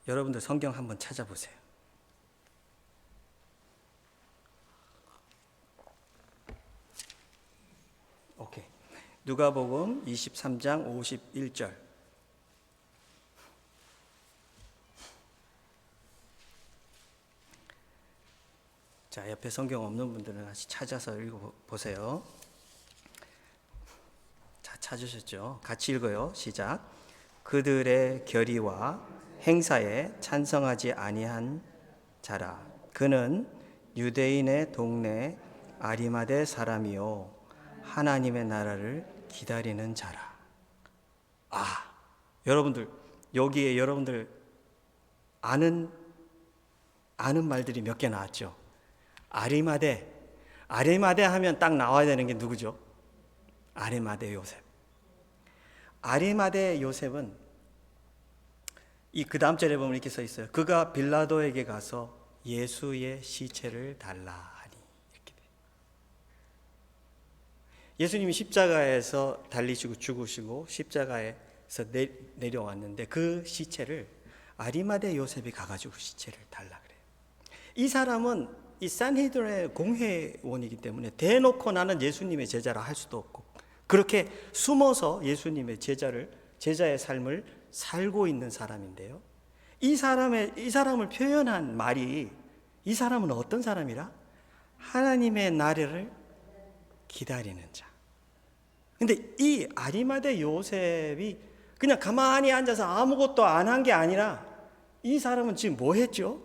여러분들 성경 한번 찾아보세요. 오케이. 누가복음 23장 51절. 자, 옆에 성경 없는 분들은 다시 찾아서 읽어보세요. 자, 찾으셨죠? 같이 읽어요. 시작. 그들의 결의와 행사에 찬성하지 아니한 자라. 그는 유대인의 동네 아리마대 사람이요 하나님의 나라를 기다리는 자라. 여러분들 여기에 여러분들 아는 말들이 몇 개 나왔죠. 아리마대 하면 딱 나와야 되는 게 누구죠? 아리마대 요셉. 아리마대 요셉은 그 다음 절에 보면 이렇게 써 있어요. 그가 빌라도에게 가서 예수의 시체를 달라 하니. 이렇게 돼요. 예수님이 십자가에서 달리시고 죽으시고 십자가에서 내려왔는데 그 시체를 아리마대 요셉이 가가지고 시체를 달라 그래요. 이 사람은 이 산헤드린의 공회원이기 때문에 대놓고 나는 예수님의 제자라 할 수도 없고 그렇게 숨어서 예수님의 제자의 삶을 살고 있는 사람인데요. 이 사람을 표현한 말이 이 사람은 어떤 사람이라? 하나님의 나라를 기다리는 자. 근데 이 아리마대 요셉이 그냥 가만히 앉아서 아무것도 안 한 게 아니라 이 사람은 지금 뭐 했죠?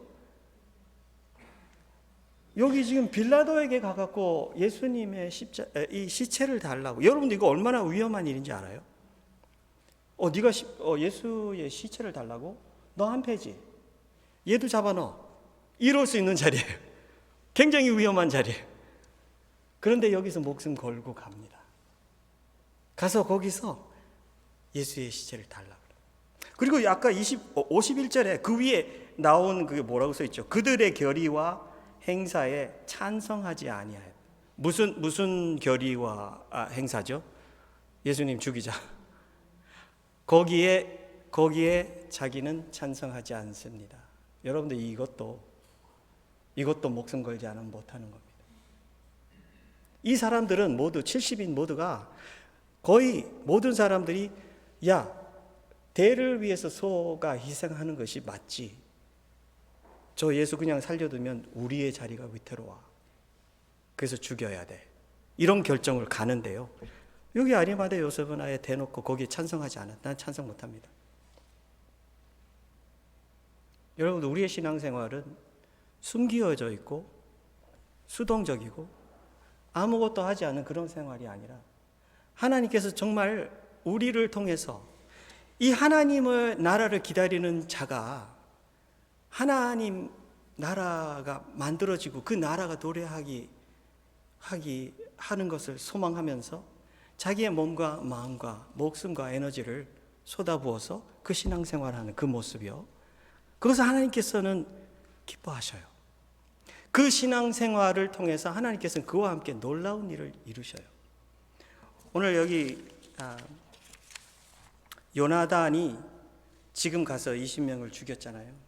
여기 지금 빌라도에게 가갖고 예수님의 이 시체를 달라고. 여러분들 이거 얼마나 위험한 일인지 알아요? 네가 예수의 시체를 달라고? 너 한패지. 얘도 잡아넣어. 이럴 수 있는 자리예요. 굉장히 위험한 자리예요. 그런데 여기서 목숨 걸고 갑니다. 가서 거기서 예수의 시체를 달라고. 그리고 아까 51절에 그 위에 나온 그게 뭐라고 써 있죠? 그들의 결의와 행사에 찬성하지 아니하여. 무슨 결의와 행사죠? 예수님 죽이자. 거기에 자기는 찬성하지 않습니다. 여러분들 이것도 목숨 걸지 않으면 못하는 겁니다. 이 사람들은 모두 70인 모두가 거의 모든 사람들이 대를 위해서 소가 희생하는 것이 맞지. 저 예수 그냥 살려두면 우리의 자리가 위태로워. 그래서 죽여야 돼. 이런 결정을 가는데요. 여기 아리마대 요셉은 아예 대놓고 거기에 찬성하지 않아. 난 찬성 못합니다. 여러분, 우리의 신앙생활은 숨기어져 있고 수동적이고 아무것도 하지 않은 그런 생활이 아니라 하나님께서 정말 우리를 통해서 이 하나님의 나라를 기다리는 자가 하나님 나라가 만들어지고 그 나라가 도래하는 것을 소망하면서 자기의 몸과 마음과 목숨과 에너지를 쏟아부어서 그 신앙생활하는 그 모습이요. 그것을 하나님께서는 기뻐하셔요. 그 신앙생활을 통해서 하나님께서는 그와 함께 놀라운 일을 이루셔요. 오늘 여기 요나단이 지금 가서 20명을 죽였잖아요.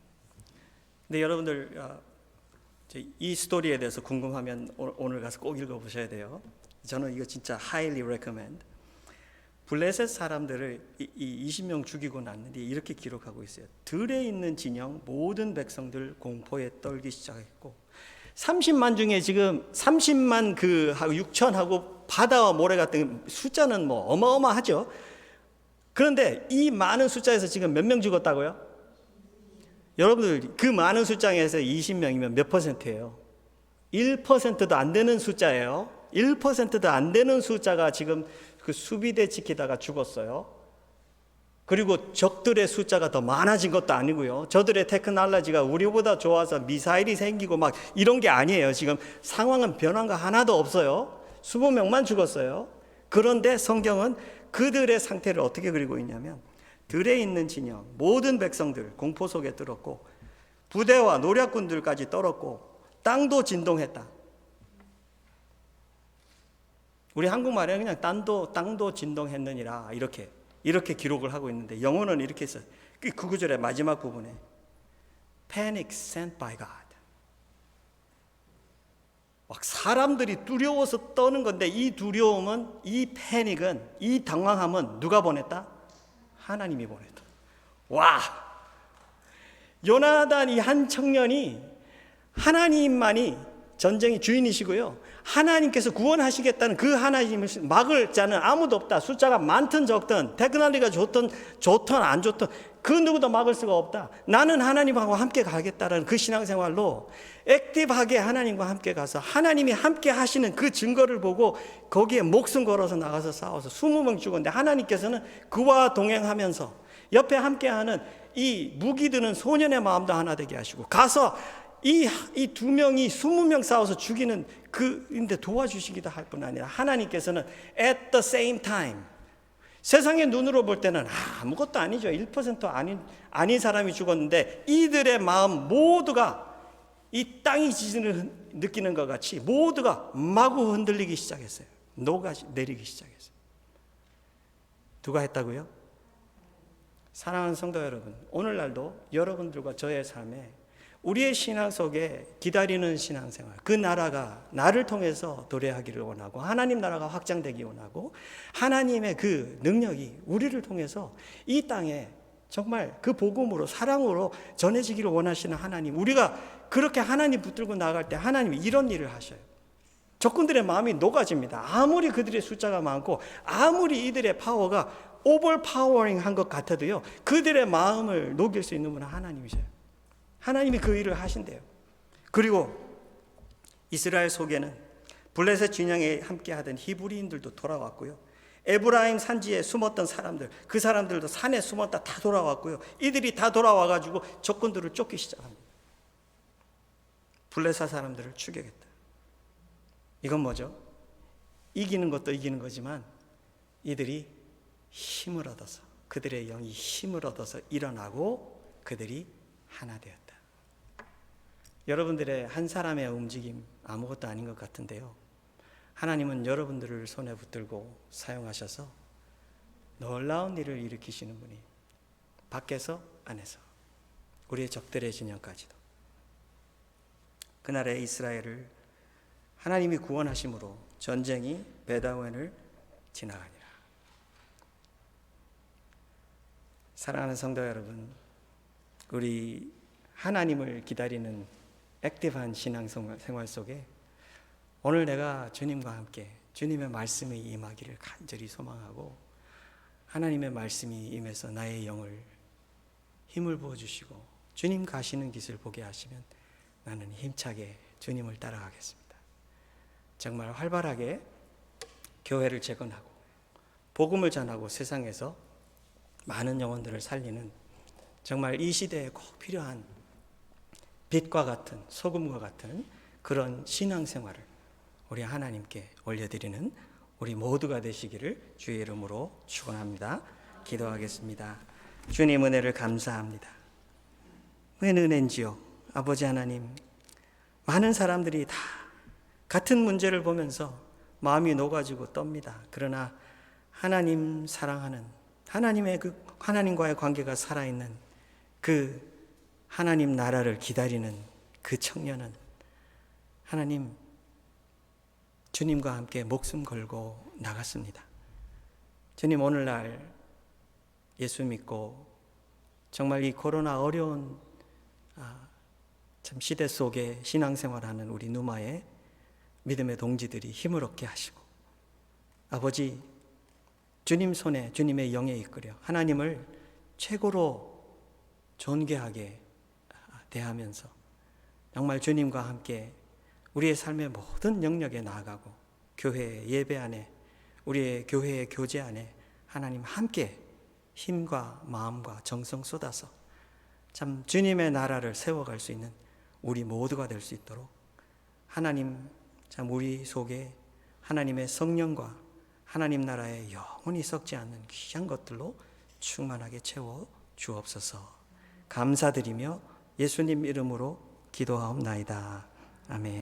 근데 여러분들 이 스토리에 대해서 궁금하면 오늘 가서 꼭 읽어보셔야 돼요. 저는 이거 진짜 highly recommend. 블레셋 사람들을 이 20명 죽이고 났는데 이렇게 기록하고 있어요. 들에 있는 진영 모든 백성들 공포에 떨기 시작했고 30만 중에 지금 30만 6천하고 바다와 모래 같은 숫자는 뭐 어마어마하죠. 그런데 이 많은 숫자에서 지금 몇 명 죽었다고요? 여러분들 그 많은 숫자에서 20명이면 몇 퍼센트예요? 1%도 안 되는 숫자예요. 1%도 안 되는 숫자가 지금 그 수비대 지키다가 죽었어요. 그리고 적들의 숫자가 더 많아진 것도 아니고요. 저들의 테크놀로지가 우리보다 좋아서 미사일이 생기고 막 이런 게 아니에요. 지금 상황은 변한 거 하나도 없어요. 수백 명만 죽었어요. 그런데 성경은 그들의 상태를 어떻게 그리고 있냐면 들에 있는 진영 모든 백성들 공포 속에 들었고 부대와 노략군들까지 떨었고 땅도 진동했다. 우리 한국말에 그냥 땅도 진동했느니라 이렇게 기록을 하고 있는데 영어는 이렇게 했어요. 그 구절의 마지막 부분에 Panic sent by God. 막 사람들이 두려워서 떠는 건데 이 두려움은 이 패닉은 이 당황함은 누가 보냈다? 하나님이 보냈다. 와! 요나단 이 한 청년이 하나님만이 전쟁의 주인이시고요. 하나님께서 구원하시겠다는 그 하나님을 막을 자는 아무도 없다. 숫자가 많든 적든 테크놀로지가 좋든 안 좋든 그 누구도 막을 수가 없다. 나는 하나님하고 함께 가겠다라는 그 신앙생활로 액티브하게 하나님과 함께 가서 하나님이 함께 하시는 그 증거를 보고 거기에 목숨 걸어서 나가서 싸워서 20명 죽었는데 하나님께서는 그와 동행하면서 옆에 함께하는 이 무기 드는 소년의 마음도 하나 되게 하시고 가서 이 두 명이 20명 싸워서 죽이는 그인데 도와주시기도 할 뿐 아니라 하나님께서는 at the same time 세상의 눈으로 볼 때는 아무것도 아니죠. 1% 아닌 사람이 죽었는데 이들의 마음 모두가 이 땅이 지진을 느끼는 것 같이 모두가 마구 흔들리기 시작했어요. 녹아 내리기 시작했어요. 누가 했다고요? 사랑하는 성도 여러분, 오늘날도 여러분들과 저의 삶에 우리의 신앙 속에 기다리는 신앙생활, 그 나라가 나를 통해서 도래하기를 원하고 하나님 나라가 확장되기 원하고 하나님의 그 능력이 우리를 통해서 이 땅에 정말 그 복음으로 사랑으로 전해지기를 원하시는 하나님, 우리가 그렇게 하나님 붙들고 나갈 때 하나님이 이런 일을 하셔요. 적군들의 마음이 녹아집니다. 아무리 그들의 숫자가 많고 아무리 이들의 파워가 오버파워링한 것 같아도요, 그들의 마음을 녹일 수 있는 분은 하나님이셔요. 하나님이 그 일을 하신대요. 그리고 이스라엘 속에는 블레셋 진영에 함께하던 히브리인들도 돌아왔고요. 에브라임 산지에 숨었던 사람들, 그 사람들도 산에 숨었다 다 돌아왔고요. 이들이 다 돌아와가지고 적군들을 쫓기 시작합니다. 블레셋 사람들을 추격했다. 이건 뭐죠? 이기는 것도 이기는 거지만 이들이 힘을 얻어서, 그들의 영이 힘을 얻어서 일어나고 그들이 하나 되었다. 여러분들의 한 사람의 움직임 아무것도 아닌 것 같은데요, 하나님은 여러분들을 손에 붙들고 사용하셔서 놀라운 일을 일으키시는 분이, 밖에서 안에서 우리의 적들의 진영까지도. 그날의 이스라엘을 하나님이 구원하심으로 전쟁이 베다웬을 지나가니라. 사랑하는 성도 여러분, 우리 하나님을 기다리는 액티브한 신앙생활 속에 오늘 내가 주님과 함께 주님의 말씀이 임하기를 간절히 소망하고, 하나님의 말씀이 임해서 나의 영을 힘을 부어주시고 주님 가시는 길을 보게 하시면 나는 힘차게 주님을 따라가겠습니다. 정말 활발하게 교회를 재건하고 복음을 전하고 세상에서 많은 영혼들을 살리는, 정말 이 시대에 꼭 필요한 빛과 같은, 소금과 같은 그런 신앙생활을 우리 하나님께 올려드리는 우리 모두가 되시기를 주의 이름으로 축원합니다. 기도하겠습니다. 주님 은혜를 감사합니다. 웬 은혜인지요. 아버지 하나님, 많은 사람들이 다 같은 문제를 보면서 마음이 녹아지고 떱니다. 그러나 하나님 사랑하는, 하나님과의 관계가 살아있는 그 하나님 나라를 기다리는 그 청년은 하나님, 주님과 함께 목숨 걸고 나갔습니다. 주님, 오늘날 예수 믿고 정말 이 코로나 어려운 참 시대 속에 신앙생활하는 우리 누마의 믿음의 동지들이 힘을 얻게 하시고, 아버지, 주님 손에, 주님의 영에 이끌려 하나님을 최고로 존귀하게 대하면서 정말 주님과 함께 우리의 삶의 모든 영역에 나아가고, 교회의 예배 안에, 우리의 교회의 교제 안에 하나님 함께 힘과 마음과 정성 쏟아서 참 주님의 나라를 세워갈 수 있는 우리 모두가 될 수 있도록 하나님, 참 우리 속에 하나님의 성령과 하나님 나라의 영원히 썩지 않는 귀한 것들로 충만하게 채워 주옵소서. 감사드리며 예수님 이름으로 기도하옵나이다. 아멘.